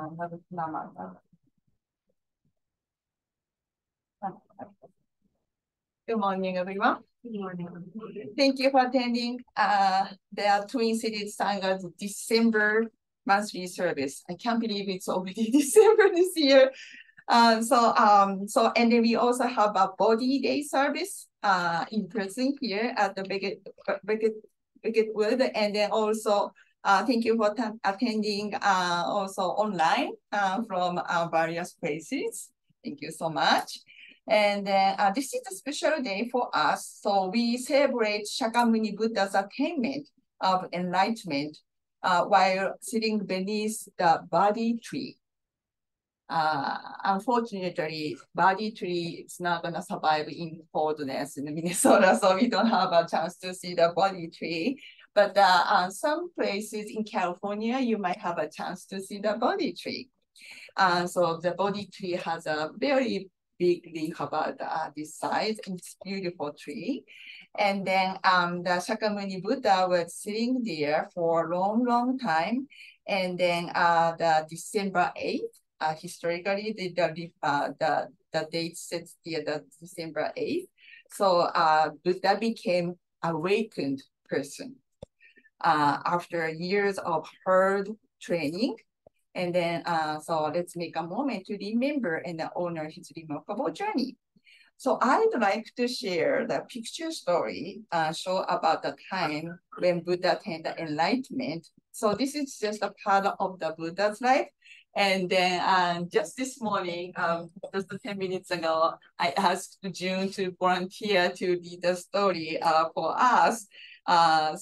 Good morning, everyone. Good morning. Thank you for attending the Twin Cities Sanga's December monthly service. I can't believe it's already December this year. And then we also have a body day service in person here at the Beckett Wood. And then also thank you for attending also online from various places. Thank you so much. And then this is a special day for us. So we celebrate Shakyamuni Buddha's attainment of enlightenment while sitting beneath the Bodhi tree. Unfortunately, Bodhi tree is not going to survive in coldness in Minnesota, so we don't have a chance to see the Bodhi tree. But some places in California, you might have a chance to see the Bodhi tree. So the Bodhi tree has a very big leaf about this size, and it's a beautiful tree. And then the Shakyamuni Buddha was sitting there for a long, long time. And then the December 8th, historically, the date sets there, the December 8th. So Buddha became awakened person after years of hard training. And then, so let's make a moment to remember and honor his remarkable journey. So I'd like to share the picture story, show about the time when Buddha attained the enlightenment. So this is just a part of the Buddha's life. And then just this morning, just 10 minutes ago, I asked June to volunteer to read the story for us. Yeah,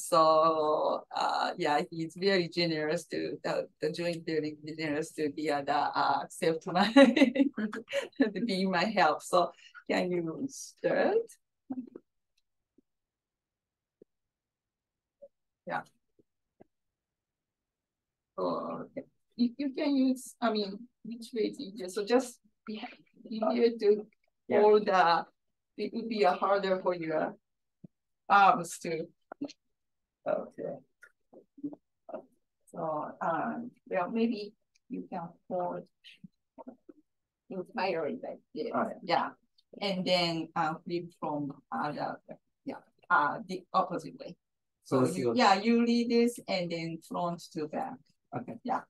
he's very generous to the joint very generous to be accept my to be my help. So can you start? Yeah. So you can use, I mean, which way is easier? So just be here to hold the, it would be harder for your arms to. Okay. So, well, maybe you can hold entirely like this. Yeah. And then flip from the opposite way. So you read this and then front to back. Okay. Yeah.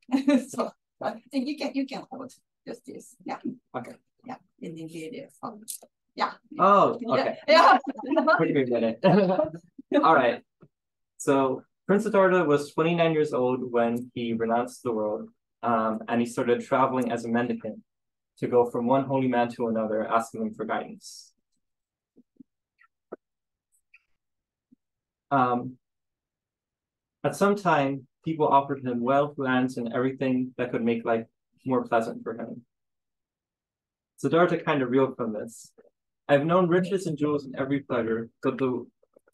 So I think you can hold just this. Yeah. Okay. Yeah. And then do this. Oh. Yeah. Oh, okay. Yeah. Wait a minute. All right. So Prince Siddhartha was 29 years old when he renounced the world, and he started traveling as a mendicant to go from one holy man to another, asking them for guidance. At some time, people offered him wealth, lands, and everything that could make life more pleasant for him. Siddhartha kind of reeled from this. I've known riches and jewels and every pleasure, but the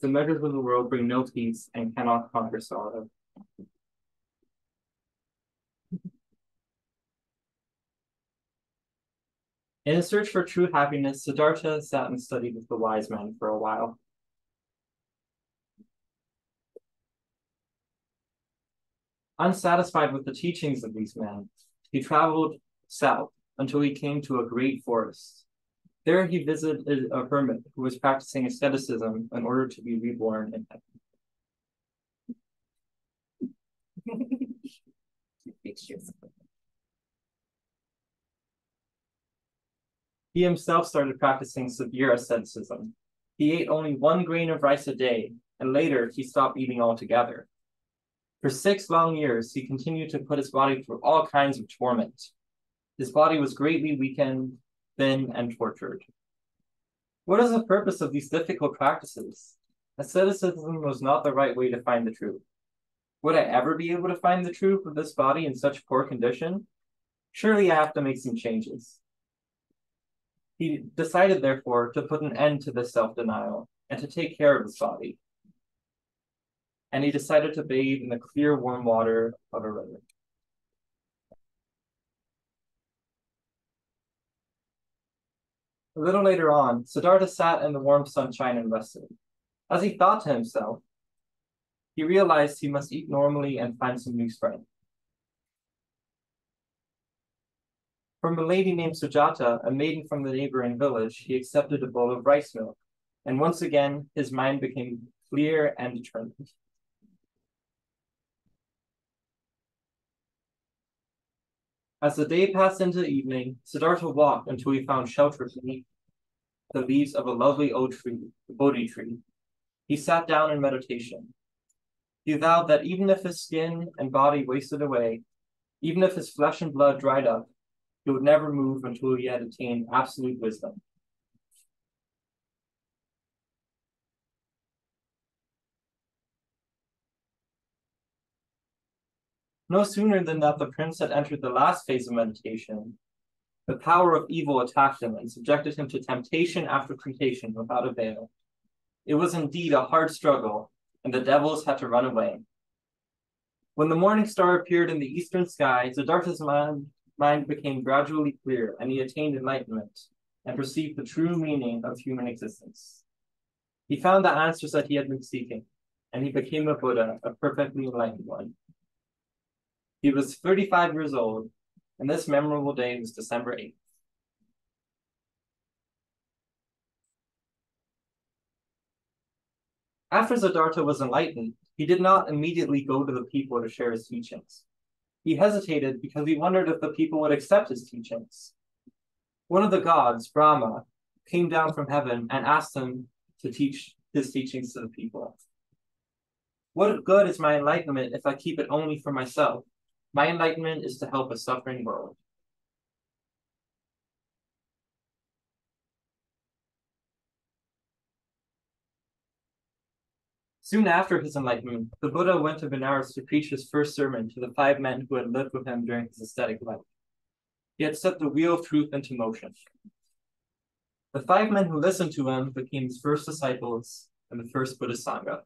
measures of the world bring no peace and cannot conquer sorrow. In his search for true happiness, Siddhartha sat and studied with the wise men for a while. Unsatisfied with the teachings of these men, he traveled south until he came to a great forest. There he visited a hermit who was practicing asceticism in order to be reborn in heaven. He himself started practicing severe asceticism. He ate only 1 grain of rice a day, and later he stopped eating altogether. For 6 long years, he continued to put his body through all kinds of torment. His body was greatly weakened, thin, and tortured. What is the purpose of these difficult practices? Asceticism was not the right way to find the truth. Would I ever be able to find the truth of this body in such poor condition? Surely I have to make some changes. He decided, therefore, to put an end to this self-denial and to take care of his body. And he decided to bathe in the clear, warm water of a river. A little later on, Siddhartha sat in the warm sunshine and rested. As he thought to himself, he realized he must eat normally and find some new strength. From a lady named Sujata, a maiden from the neighboring village, he accepted a bowl of rice milk, and once again his mind became clear and determined. As the day passed into the evening, Siddhartha walked until he found shelter beneath the leaves of a lovely oak tree, the Bodhi tree. He sat down in meditation. He vowed that even if his skin and body wasted away, even if his flesh and blood dried up, he would never move until he had attained absolute wisdom. No sooner than that the prince had entered the last phase of meditation, the power of evil attacked him and subjected him to temptation after temptation without avail. It was indeed a hard struggle, and the devils had to run away. When the morning star appeared in the eastern sky, Siddhartha's mind became gradually clear, and he attained enlightenment and perceived the true meaning of human existence. He found the answers that he had been seeking, and he became a Buddha, a perfectly enlightened one. He was 35 years old, and this memorable day was December 8th. After Siddhartha was enlightened, he did not immediately go to the people to share his teachings. He hesitated because he wondered if the people would accept his teachings. One of the gods, Brahma, came down from heaven and asked him to teach his teachings to the people. What good is my enlightenment if I keep it only for myself? My enlightenment is to help a suffering world. Soon after his enlightenment, the Buddha went to Benares to preach his first sermon to the 5 men who had lived with him during his ascetic life. He had set the wheel of truth into motion. The 5 men who listened to him became his first disciples and the first Buddhist Sangha.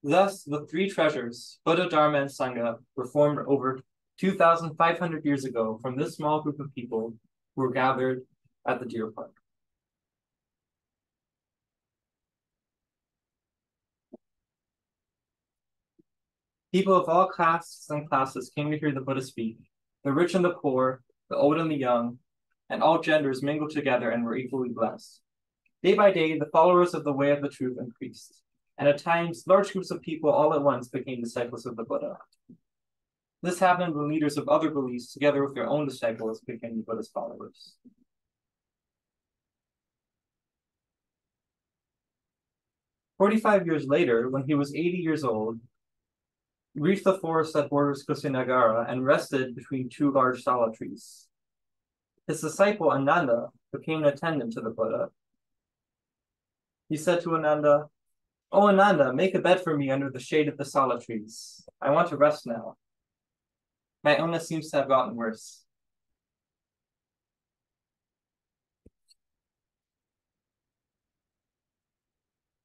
Thus, the 3 treasures, Buddha, Dharma, and Sangha, were formed over 2,500 years ago from this small group of people who were gathered at the deer park. People of all castes and classes came to hear the Buddha speak. The rich and the poor, the old and the young, and all genders mingled together and were equally blessed. Day by day, the followers of the way of the truth increased, and at times, large groups of people all at once became disciples of the Buddha. This happened when leaders of other beliefs, together with their own disciples, became the Buddha's followers. "45 years later, when he was 80 years old, reached the forest that borders Kusinagara and rested between 2 large sala trees. His disciple Ananda became an attendant to the Buddha. He said to Ananda, "Oh, Ananda, make a bed for me under the shade of the sala trees. I want to rest now. My illness seems to have gotten worse."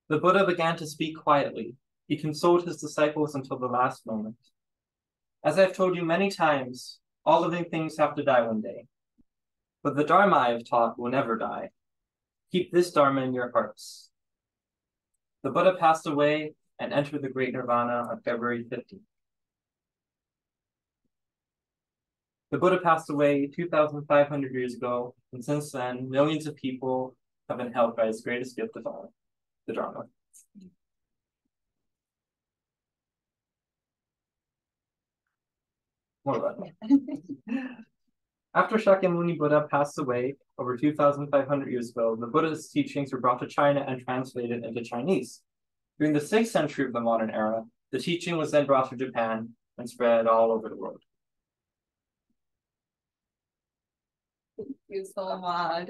The Buddha began to speak quietly. He consoled his disciples until the last moment. "As I've told you many times, all living things have to die one day. But the Dharma I have taught will never die. Keep this Dharma in your hearts." The Buddha passed away and entered the Great Nirvana on February 15th. The Buddha passed away 2,500 years ago, and since then, millions of people have been helped by his greatest gift of all, the Dharma. More about that. After Shakyamuni Buddha passed away over 2,500 years ago, the Buddha's teachings were brought to China and translated into Chinese. During the 6th century of the modern era, the teaching was then brought to Japan and spread all over the world. Thank you so much.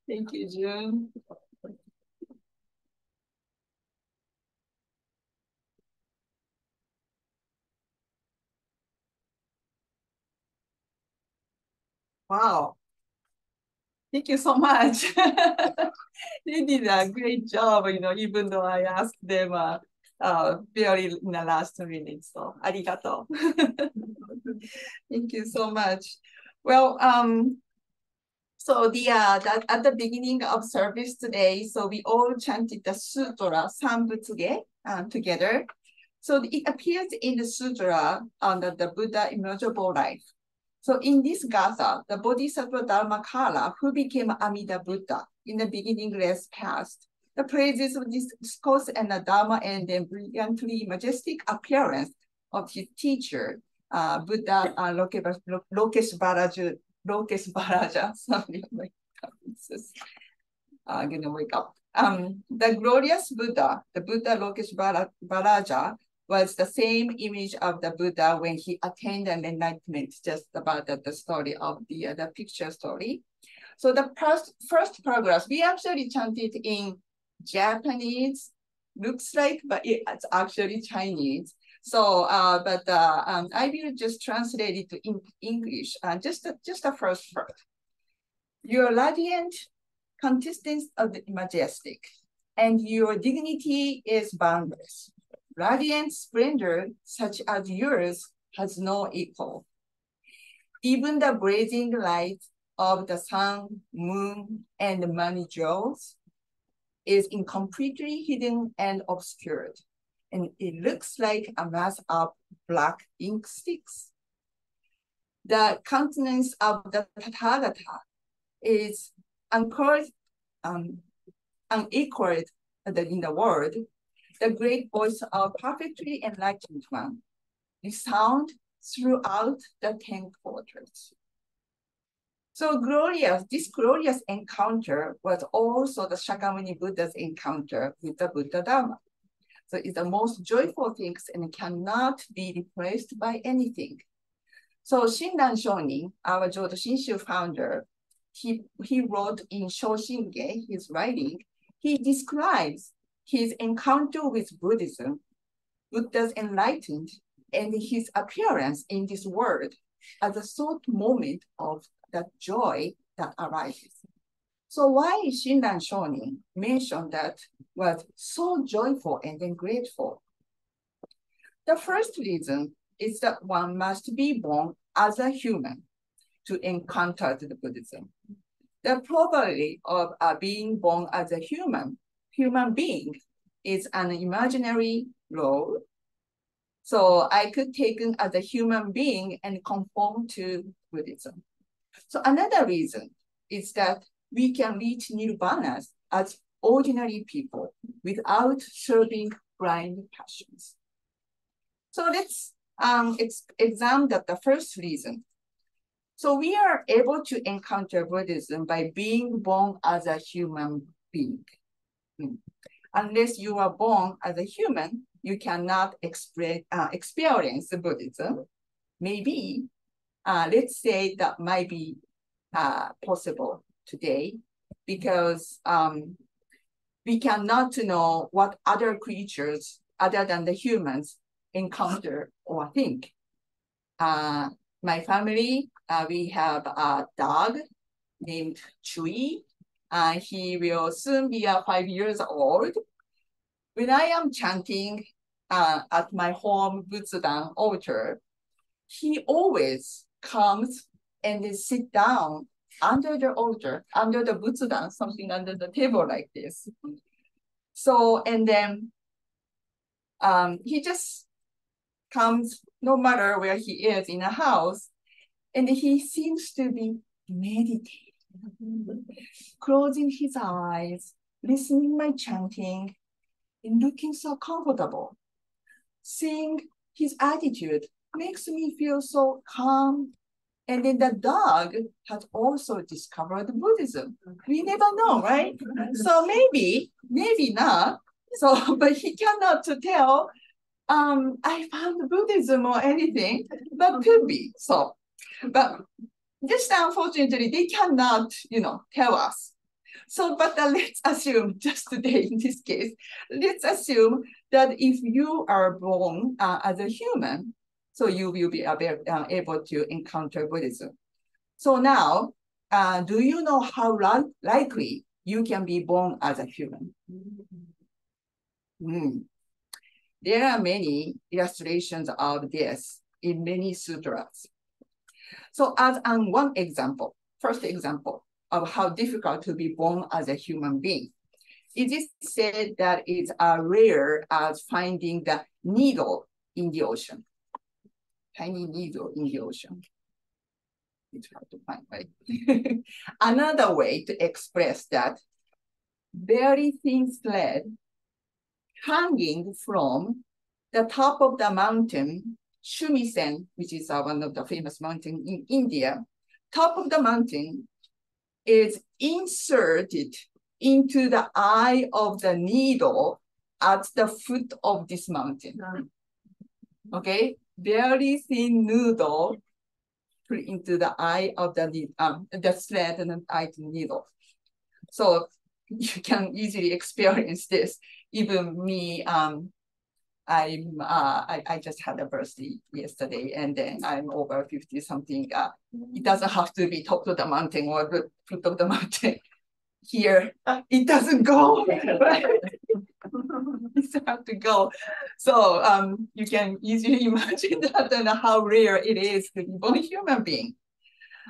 Thank you, June. Wow. Thank you so much. They did a great job, even though I asked them very in the last minute. So, arigato. Thank you so much. Well, so at the beginning of service today, so we all chanted the sutra Sanbutsuge together. So it appears in the sutra under the Buddha immeasurable life. So in this Gatha, the Bodhisattva Dharmakala, who became Amida Buddha in the beginningless past, the praises of this discourse and the Dharma and the brilliantly majestic appearance of his teacher, Buddha Lokesh Bharaja, something like that. I'm gonna wake up. The glorious Buddha, the Buddha Lokesh Bharaja, was the same image of the Buddha when he attained an enlightenment, just about the story of the picture story. So the first paragraph, we actually chanted in Japanese, looks like, but it's actually Chinese. So, I will just translate it to English, just the first part. Your radiant contestants of the majestic, and your dignity is boundless. Radiant splendor such as yours has no equal. Even the blazing light of the sun, moon, and many jewels is incompletely hidden and obscured, and it looks like a mass of black ink sticks. The countenance of the Tathagata is unequaled in the world. The great voice of perfectly enlightened one resound throughout the 10 quarters. So this glorious encounter was also the Shakyamuni Buddha's encounter with the Buddha Dharma. So it's the most joyful things and cannot be replaced by anything. So Shinran Shonin, our Jodo Shinshu founder, he wrote in Shoshinge, his writing, he describes his encounter with Buddhism, Buddha's enlightened, and his appearance in this world as a short moment of that joy that arises. So why Shinran Shonin mentioned that was so joyful and then grateful? The first reason is that one must be born as a human to encounter the Buddhism. The probability of being born as a human being is an imaginary law. So I could take it as a human being and conform to Buddhism. So another reason is that we can reach nirvana as ordinary people without serving blind passions. So let's examine the first reason. So we are able to encounter Buddhism by being born as a human being. Unless you are born as a human, you cannot experience Buddhism. Maybe, let's say that might be possible today because we cannot know what other creatures other than the humans encounter or think. My family, we have a dog named Chui. He will soon be 5 years old. When I am chanting at my home Butsudan altar, he always comes and then sit down under the altar, under the Butsudan, something under the table like this. So, and then he just comes no matter where he is in a house, and he seems to be meditating, closing his eyes, listening my chanting, and looking so comfortable. Seeing his attitude makes me feel so calm. And then the dog has also discovered Buddhism. We never know, right? So maybe not. So, but he cannot tell, I found Buddhism or anything, but could be. So, but just unfortunately, they cannot, tell us. So, but let's assume just today in this case, let's assume that if you are born as a human, so you will be able to encounter Buddhism. So now, do you know how likely you can be born as a human? There are many illustrations of this in many sutras. So as first example of how difficult to be born as a human being. it is said that it's rare as finding the needle in the ocean. Tiny needle in the ocean. It's hard to find, right? Another way to express that, very thin thread hanging from the top of the mountain, Shumisen, which is one of the famous mountains in India. Top of the mountain is inserted into the eye of the needle at the foot of this mountain. Okay, very thin noodle put into the eye of the thread and the eye to needle. So you can easily experience this. Even me, I just had a birthday yesterday, and then I'm over 50 something. It doesn't have to be top of the mountain or the foot of the mountain. Here, it doesn't go. It have to go. So you can easily imagine that and how rare it is to be born human being.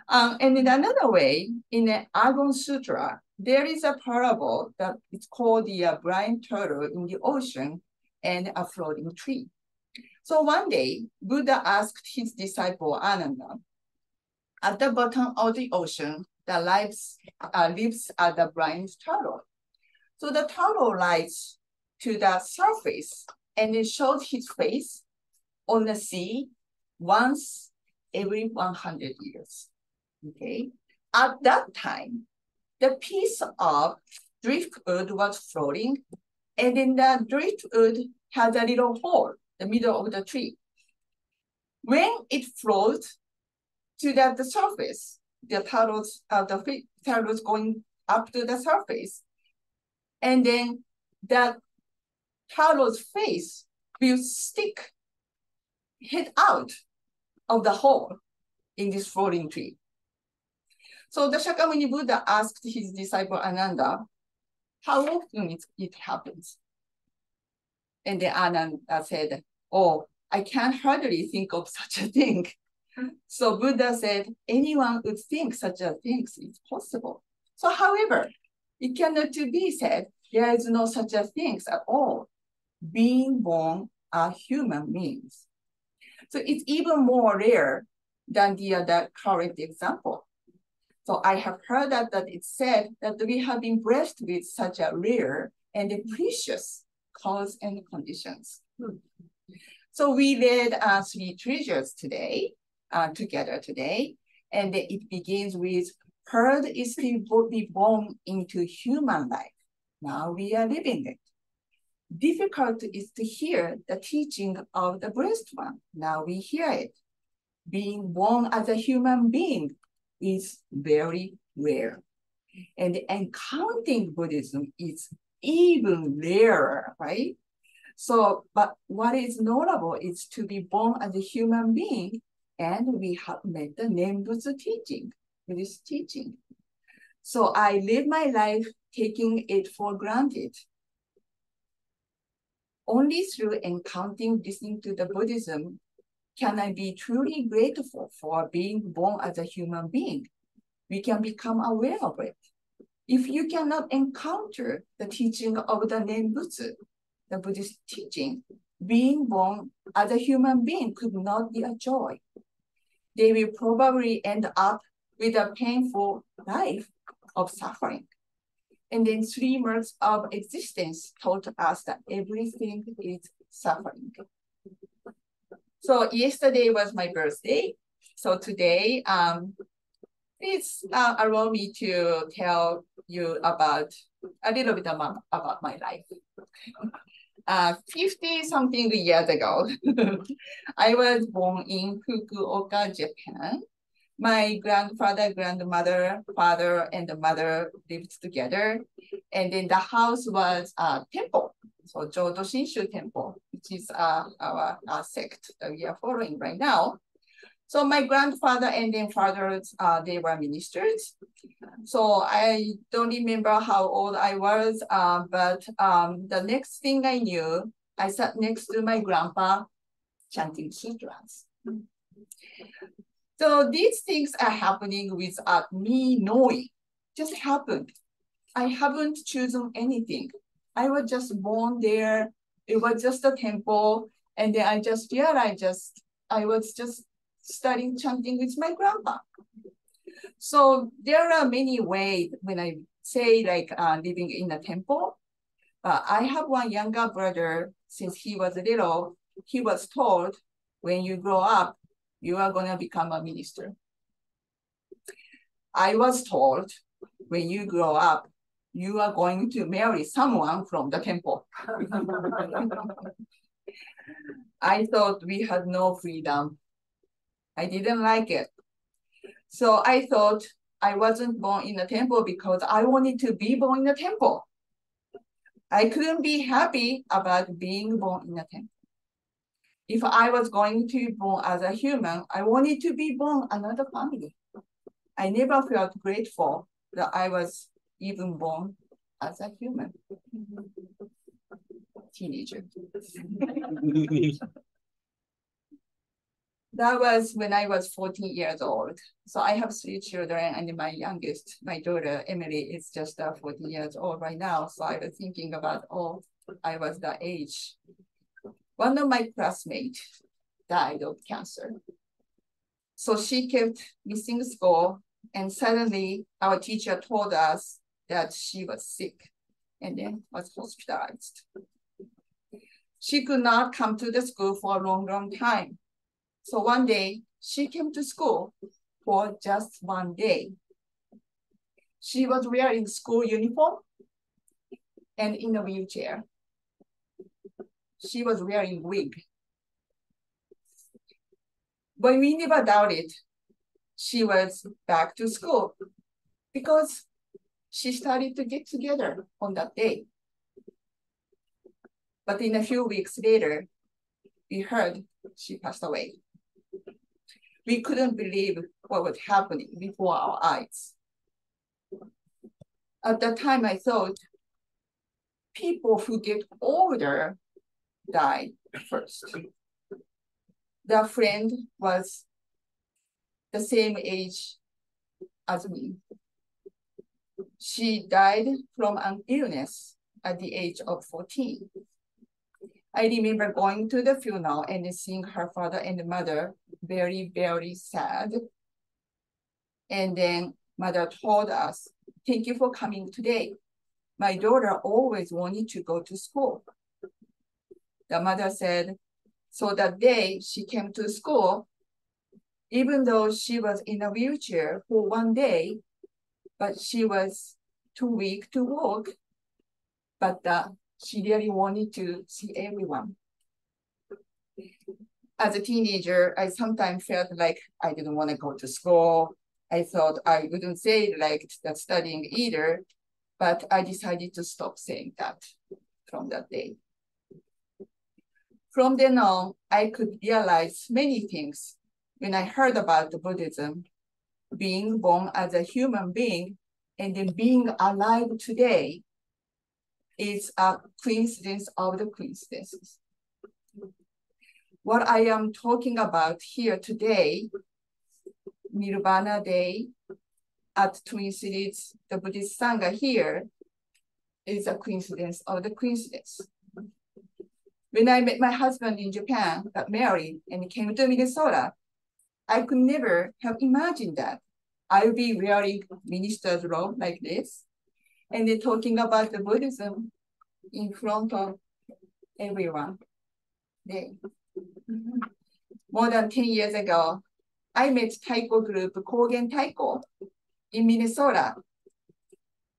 And in another way, in the Agon Sutra, there is a parable that it's called the blind turtle in the ocean and a floating tree. So one day, Buddha asked his disciple Ananda, at the bottom of the ocean, the lives are the blind turtle. So the turtle rises to the surface and it shows his face on the sea once every 100 years. Okay. At that time, the piece of driftwood was floating, and in the driftwood had a little hole in the middle of the tree. When it floats to the surface, the turtles going up to the surface, and then the turtle's face will stick head out of the hole in this floating tree. So the Shakyamuni Buddha asked his disciple Ananda, how often it happens? And then Ananda said, oh, I can hardly think of such a thing. So Buddha said, anyone would think such a thing is possible. So however, it cannot be said, there is no such a thing at all. Being born are human beings. So it's even more rare than the current example. So I have heard that it's said that we have been blessed with such a rare and precious cause and conditions. So we read three treasures today, together today, and it begins with, hard is to be born into human life. Now we are living it. Difficult is to hear the teaching of the blessed one. Now we hear it. Being born as a human being is very rare. And encountering Buddhism is even rarer, right? So, but what is notable is to be born as a human being, and we have met the Nembutsu teaching, Buddhist teaching. So I live my life taking it for granted. Only through encountering, listening to the Buddhism, can I be truly grateful for being born as a human being. We can become aware of it. If you cannot encounter the teaching of the Nembutsu, the Buddhist teaching, being born as a human being could not be a joy. They will probably end up with a painful life of suffering. And then 3 months of existence taught us that everything is suffering. So yesterday was my birthday. So today, please allow me to tell you about a little bit about my life. 50 something years ago, I was born in Fukuoka, Japan. My grandfather, grandmother, father, and the mother lived together. And then the house was a temple. So Jodo Shinshu Temple, which is our sect that we are following right now. So my grandfather and then fathers, they were ministers. So I don't remember how old I was, but the next thing I knew, I sat next to my grandpa chanting sutras. So these things are happening without me knowing, just happened. I haven't chosen anything. I was just born there. It was just a temple. And then I just realized I was just studying chanting with my grandpa. So there are many ways when I say like living in a temple. I have one younger brother. Since he was little, he was told, when you grow up, you are going to become a minister. I was told, when you grow up, you are going to marry someone from the temple. I thought we had no freedom. I didn't like it. So I thought I wasn't born in a temple because I wanted to be born in a temple. I couldn't be happy about being born in a temple. If I was going to be born as a human, I wanted to be born another family. I never felt grateful that I was even born as a human. Teenager. That was when I was 14 years old. So I have 3 children, and my youngest, my daughter, Emily, is just 14 years old right now. So I was thinking about, oh, I was that age. One of my classmates died of cancer. So she kept missing school, and suddenly our teacher told us that she was sick and then was hospitalized. She could not come to the school for a long, long time. So one day she came to school for just one day. She was wearing school uniform and in a wheelchair. She was wearing wig. But we never doubted she was back to school because she started to get together on that day. But in a few weeks later, we heard she passed away. We couldn't believe what was happening before our eyes. At that time, I thought people who get older die first. The friend was the same age as me. She died from an illness at the age of 14. I remember going to the funeral and seeing her father and mother very, very sad. And then mother told us, thank you for coming today. My daughter always wanted to go to school. The mother said, so that day she came to school, even though she was in a wheelchair for one day, but she was too weak to walk, but she really wanted to see everyone. As a teenager, I sometimes felt like I didn't want to go to school. I thought I wouldn't say like that studying either, but I decided to stop saying that from that day. From then on, I could realize many things when I heard about the Buddhism, being born as a human being and then being alive today is a coincidence of the coincidences. What I am talking about here today, Nirvana Day at Twin Cities, the Buddhist Sangha here, is a coincidence of the coincidence. When I met my husband in Japan, got married, and came to Minnesota, I could never have imagined that I would be wearing minister's robe like this, and then talking about the Buddhism in front of everyone. More than 10 years ago, I met Taiko group, Kogen Taiko, in Minnesota.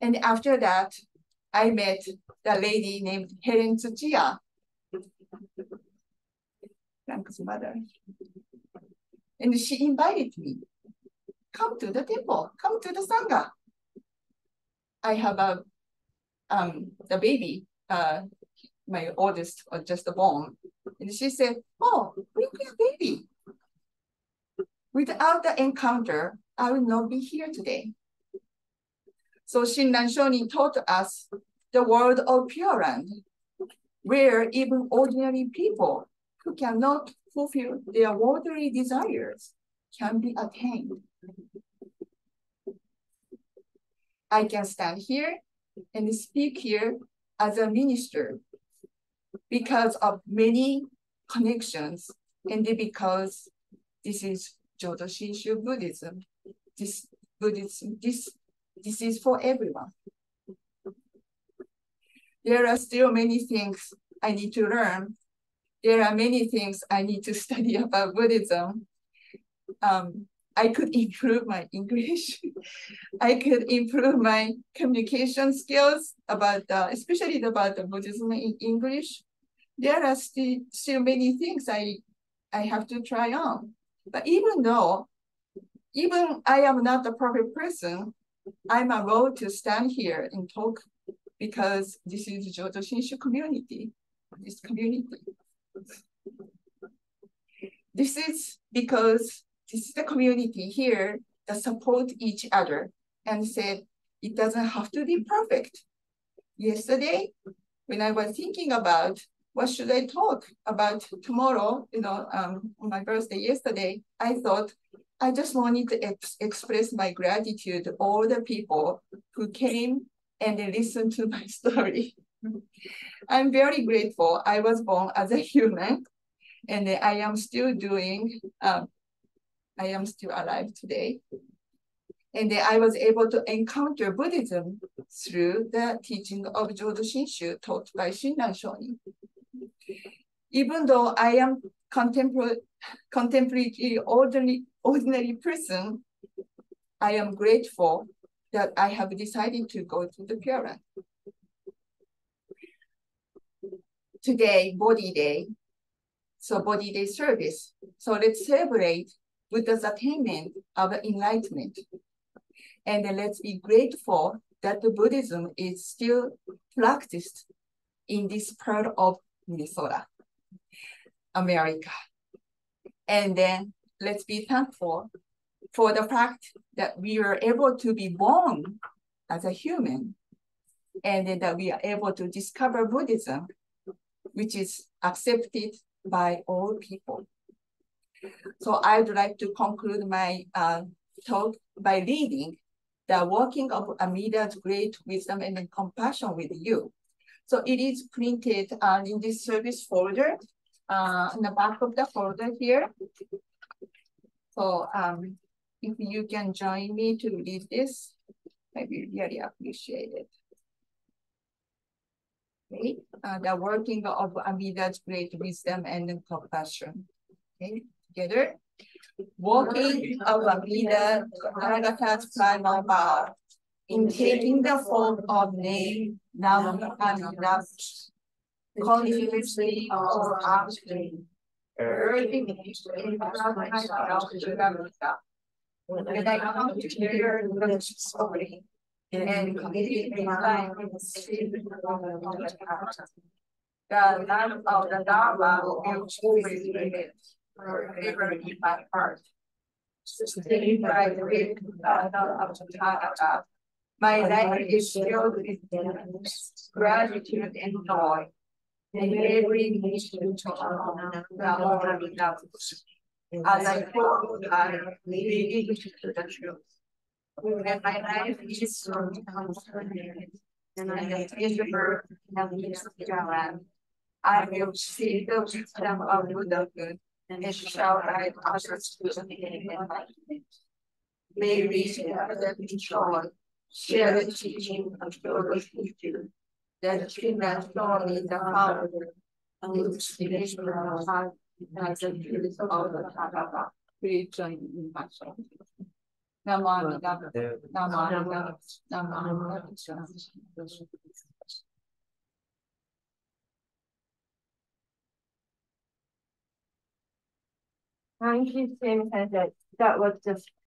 And after that, I met the lady named Helen Tsuchiya, Frank's mother. And she invited me, come to the temple, come to the Sangha. I have the baby, my oldest was just born. And she said, oh, bring your baby. Without the encounter, I would not be here today. So Shinran Shonin taught us the world of Pure Land, where even ordinary people who cannot fulfill their worldly desires can be attained. I can stand here and speak here as a minister because of many connections and because this is Jodo Shinshu Buddhism. This Buddhism, this is for everyone. There are still many things I need to learn. There are many things I need to study about Buddhism. I could improve my English. I could improve my communication skills about, especially about the Buddhism in English. There are still many things I have to try on. But even I am not the perfect person, I'm allowed to stand here and talk because this is Jodo Shinshu community, this community. This is because this is the community here that support each other and said it doesn't have to be perfect. Yesterday, when I was thinking about what should I talk about tomorrow, on my birthday yesterday, I thought I just wanted to express my gratitude to all the people who came and they listened to my story. I'm very grateful. I was born as a human and I am still alive today. And I was able to encounter Buddhism through the teaching of Jodo Shinshu taught by Shinran Shonin. Even though I am contemporary ordinary person, I am grateful that I have decided to go to the Pure Land. Today, Bodhi Day, so Bodhi Day service. So let's celebrate Buddha's attainment of enlightenment. And let's be grateful that the Buddhism is still practiced in this part of Minnesota, America. And then let's be thankful for the fact that we were able to be born as a human and then that we are able to discover Buddhism, which is accepted by all people. So I'd like to conclude my talk by reading the working of Amida's great wisdom and compassion with you. So it is printed in this service folder, in the back of the folder here. So if you can join me to read this, I will really appreciate it. Okay, the working of Amida's great wisdom and compassion. Okay, together. Working of Amida, Tathagata's primal power, in taking the form of name, now and last, continuously or afterly, urging me to entrust myself to Amida. When I come to hear the story, and committing my life in the spirit of the heart, the love of the Dharma will always remain forever in my heart. Sustained by the great compassion of the Tathagata, my life is filled with gratitude and joy, and every mission to honor the Holy Ghost. As I follow, I lead to the truth. When my life is so concerning, and I take the birth of the land, I will see the wisdom of Buddhahood and shall guide others to the enlightenment. May we together joy, share the teaching of Jodo Shinshu, that Shinran Shonin the founder, and the inspiration of our heart as the truth of the Tathagata. Please join in my song. Namo Amida, Namo Amida, Namo Amida. Thank you, Tim. That was just